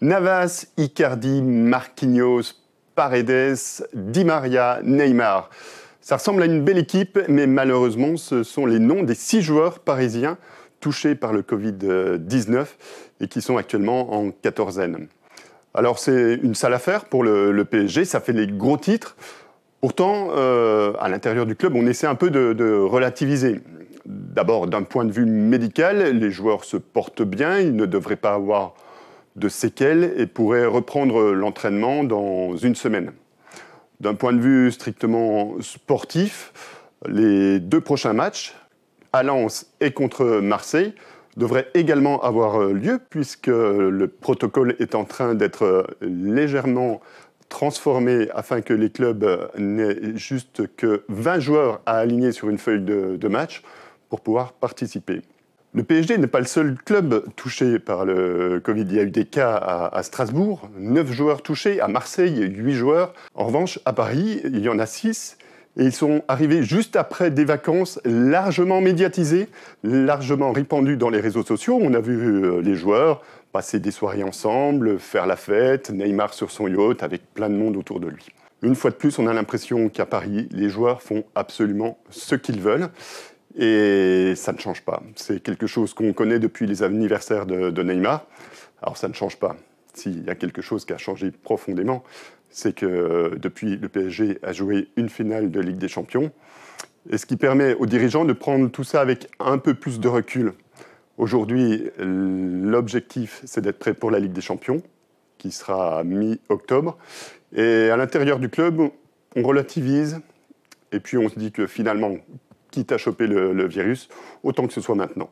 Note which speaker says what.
Speaker 1: Navas, Icardi, Marquinhos, Paredes, Di Maria, Neymar. Ça ressemble à une belle équipe, mais malheureusement, ce sont les noms des 6 joueurs parisiens touchés par le Covid-19 et qui sont actuellement en quatorzaine. Alors c'est une sale affaire pour le PSG, ça fait les gros titres. Pourtant, à l'intérieur du club, on essaie un peu de relativiser. D'abord, d'un point de vue médical, les joueurs se portent bien, ils ne devraient pas avoir de séquelles et pourraient reprendre l'entraînement dans une semaine. D'un point de vue strictement sportif, les 2 prochains matchs, à Lens et contre Marseille, devraient également avoir lieu puisque le protocole est en train d'être légèrement transformé afin que les clubs n'aient juste que 20 joueurs à aligner sur une feuille de match pour pouvoir participer. Le PSG n'est pas le seul club touché par le Covid. Il y a eu des cas à Strasbourg, 9 joueurs touchés, à Marseille, 8 joueurs. En revanche, à Paris, il y en a 6. Et ils sont arrivés juste après des vacances largement médiatisées, largement répandues dans les réseaux sociaux. On a vu les joueurs passer des soirées ensemble, faire la fête, Neymar sur son yacht avec plein de monde autour de lui. Une fois de plus, on a l'impression qu'à Paris, les joueurs font absolument ce qu'ils veulent. Et ça ne change pas. C'est quelque chose qu'on connaît depuis les anniversaires de Neymar. Alors ça ne change pas. S'il y a quelque chose qui a changé profondément, c'est que depuis, le PSG a joué une finale de Ligue des Champions. Et ce qui permet aux dirigeants de prendre tout ça avec un peu plus de recul. Aujourd'hui, l'objectif, c'est d'être prêt pour la Ligue des Champions, qui sera mi-octobre. Et à l'intérieur du club, on relativise. Et puis on se dit que finalement, quitte à choper le virus, autant que ce soit maintenant.